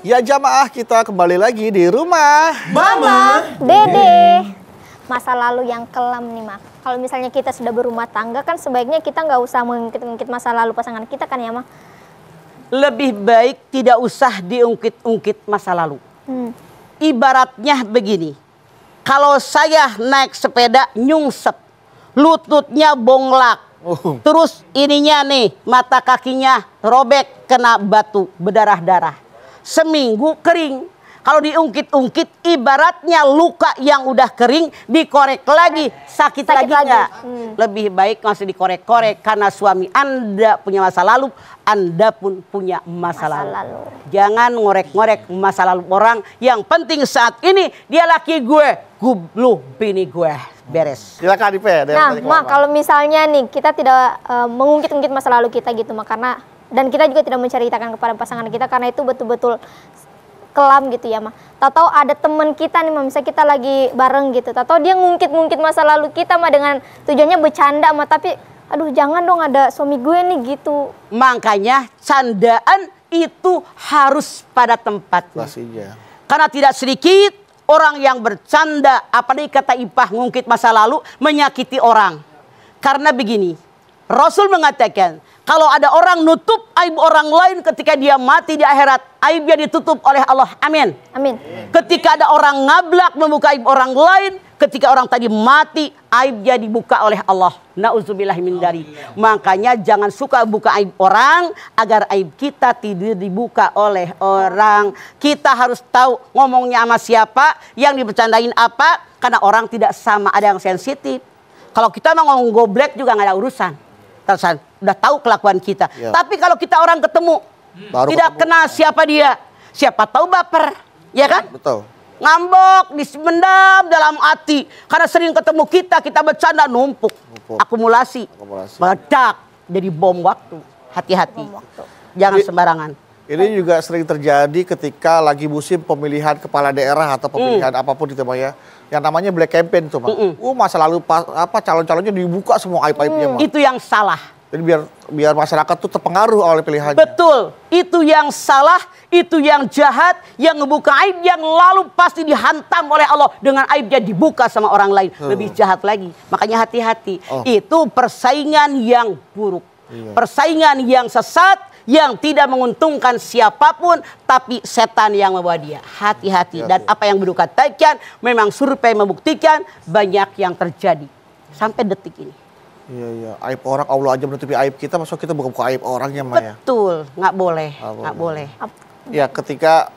Ya jamaah, kita kembali lagi di rumah Mama Dede. Masa lalu yang kelam nih, Mak. Kalau misalnya kita sudah berumah tangga kan sebaiknya kita nggak usah mengungkit-ungkit masa lalu pasangan kita kan ya, Mak? Lebih baik tidak usah diungkit-ungkit masa lalu. Ibaratnya begini, kalau saya naik sepeda nyungsep, lututnya bonglak, terus ininya nih mata kakinya robek kena batu berdarah-darah. Seminggu kering. Kalau diungkit-ungkit ibaratnya luka yang udah kering dikorek lagi sakit lagi nggak? Lebih baik masih dikorek-korek karena suami Anda punya masa lalu, Anda pun punya masa lalu. Jangan ngorek-ngorek masa lalu orang. Yang penting saat ini dia laki gue, lu bini gue. Beres. Silakan Ipe. Nah, Mak, kalau misalnya nih kita tidak mengungkit-ungkit masa lalu kita gitu, Mak, karena dan kita juga tidak menceritakan kepada pasangan kita karena itu betul-betul kelam gitu ya, Mak. Tahu-tahu ada teman kita nih, Mak, misalnya kita lagi bareng gitu, tahu-tahu dia ngungkit-ngungkit masa lalu kita, Mak, dengan tujuannya bercanda, Mak, tapi aduh jangan dong ada suami gue nih gitu. Makanya candaan itu harus pada tempatnya. Pastinya. Karena tidak sedikit orang yang bercanda, apalagi kata Ipah ngungkit masa lalu, menyakiti orang. Karena begini, Rasul mengatakan, kalau ada orang nutup aib orang lain ketika dia mati di akhirat, aibnya ditutup oleh Allah. Amin. Amin. Ketika ada orang ngablak membuka aib orang lain, ketika orang tadi mati, aibnya dibuka oleh Allah. Nauzubillah min dzalik. Makanya jangan suka buka aib orang agar aib kita tidak dibuka oleh orang. Kita harus tahu ngomongnya sama siapa, yang dibercandain apa, karena orang tidak sama, ada yang sensitif. Kalau kita mau ngomong goblek juga nggak ada urusan. Terus udah tahu kelakuan kita. Ya. Tapi kalau kita orang ketemu, tidak kenal siapa dia, siapa tahu baper, ya kan? Betul. Ngambek, dismendam dalam hati. Karena sering ketemu kita bercanda numpuk. Akumulasi. Meledak, jadi bom waktu. Hati-hati. Jangan sembarangan. Ini juga sering terjadi ketika lagi musim pemilihan kepala daerah atau pemilihan apapun itu, Mak, ya. Yang namanya black campaign tuh, Mak. Masa lalu calon-calonnya dibuka semua aib-aibnya, Mak. Itu yang salah. Jadi biar masyarakat tuh terpengaruh oleh pilihannya. Betul. Itu yang salah, itu yang jahat, yang ngebuka aib yang lalu pasti dihantam oleh Allah dengan aibnya dibuka sama orang lain. Lebih jahat lagi. Makanya hati-hati. Itu persaingan yang buruk. Persaingan yang sesat, yang tidak menguntungkan siapapun, tapi setan yang membawa dia. Hati-hati. Dan apa yang Buru katakan, memang survei membuktikan banyak yang terjadi sampai detik ini. Iya. Aib orang, Allah aja menutupi aib kita, maksud kita buka aib orangnya, Maya. Betul, nggak boleh, nggak boleh. Ya, ketika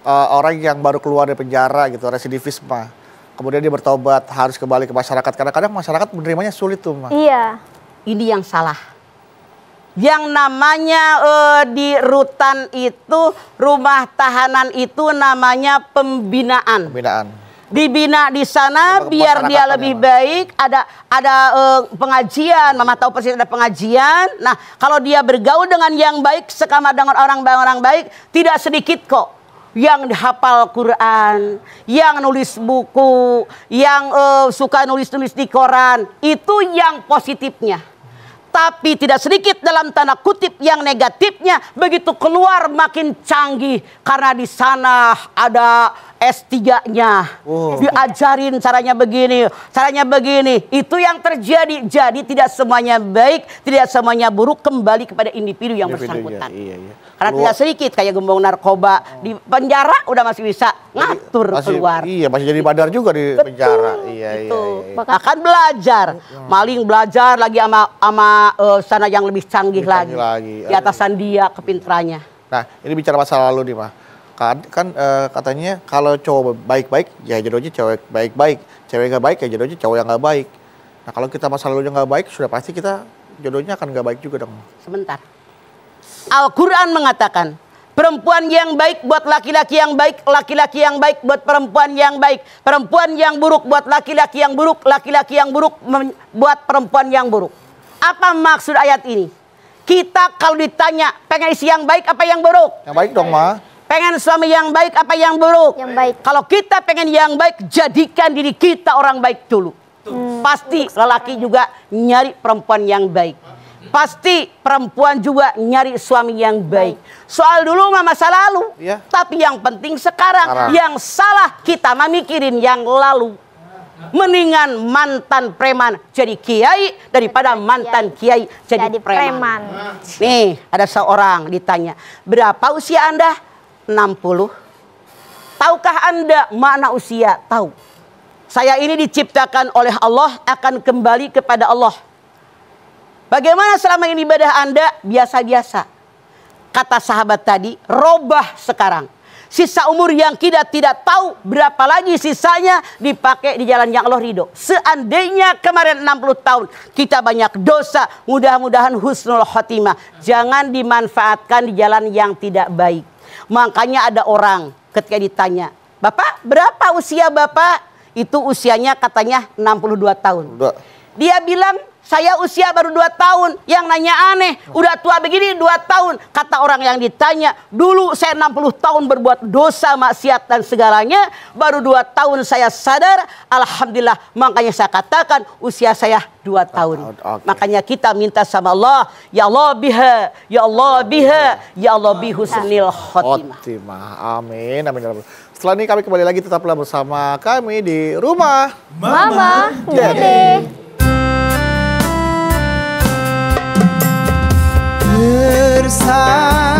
orang yang baru keluar dari penjara gitu, residivis, mah, kemudian dia bertobat, harus kembali ke masyarakat. Kadang-kadang masyarakat menerimanya sulit tuh, Mah. Iya. Ini yang salah. Yang namanya di rutan itu, rumah tahanan itu namanya pembinaan. Dibina di sana biar dia lebih baik. Ada pengajian, Mama tahu persis ada pengajian. Nah, kalau dia bergaul dengan yang baik, sekamar dengan orang baik, tidak sedikit kok yang hafal Quran, yang nulis buku, yang suka nulis-nulis di koran. Itu yang positifnya. Tapi tidak sedikit dalam tanda kutip yang negatifnya, begitu keluar makin canggih karena di sana ada S3-nya. Diajarin caranya begini, caranya begini. Itu yang terjadi. Jadi tidak semuanya baik, tidak semuanya buruk, kembali kepada individu yang bersangkutan. Karena tidak sedikit kayak gembong narkoba di penjara udah masih bisa ngatur keluar. Iya, masih jadi badar juga di penjara. Iya. Akan belajar, maling belajar lagi sama sana yang lebih canggih lagi. Di atasan dia kepintarannya. Nah, ini bicara masa lalu nih, Mah. Kan katanya kalau cowok baik-baik, ya jodohnya cewek baik-baik. Cewek nggak baik, ya jodohnya cowok yang nggak baik. Nah, kalau kita masa lalunya nggak baik, sudah pasti kita jodohnya akan nggak baik juga dong. Sebentar. Al-Quran mengatakan, perempuan yang baik buat laki-laki yang baik, laki-laki yang baik buat perempuan yang baik, perempuan yang buruk buat laki-laki yang buruk, laki-laki yang buruk buat perempuan yang buruk. Apa maksud ayat ini? Kita kalau ditanya pengen isi yang baik apa yang buruk? Yang baik dong, Ma. Pengen suami yang baik apa yang buruk? Yang baik. Kalau kita pengen yang baik, jadikan diri kita orang baik dulu. Pasti lelaki juga nyari perempuan yang baik. Pasti perempuan juga nyari suami yang baik. Soal dulu mah masa lalu. Ya. Tapi yang penting sekarang. Yang salah kita mah mikirin yang lalu. Mendingan mantan preman jadi kiai daripada mantan kiai jadi preman. Nih, ada seorang ditanya, berapa usia Anda? 60. Tahukah Anda makna usia? Tahu. Saya ini diciptakan oleh Allah, akan kembali kepada Allah. Bagaimana selama ini ibadah Anda? Biasa-biasa. Kata sahabat tadi, robah sekarang. Sisa umur yang kita tidak tahu berapa lagi sisanya dipakai di jalan yang Allah ridho. Seandainya kemarin 60 tahun kita banyak dosa, mudah-mudahan husnul khotimah. Jangan dimanfaatkan di jalan yang tidak baik. Makanya ada orang ketika ditanya, Bapak berapa usia Bapak? Itu usianya katanya 62 tahun. Dia bilang, saya usia baru 2 tahun. Yang nanya aneh, udah tua begini 2 tahun. Kata orang yang ditanya, dulu saya 60 tahun berbuat dosa, maksiat dan segalanya. Baru 2 tahun saya sadar, alhamdulillah. Makanya saya katakan usia saya 2 tahun. Makanya kita minta sama Allah, ya Allah biha, ya Allah biha, ya Allah bihusnil khotimah. Amin, amin. Setelah ini kami kembali lagi, tetaplah bersama kami di Rumah Mama Dede. Bersama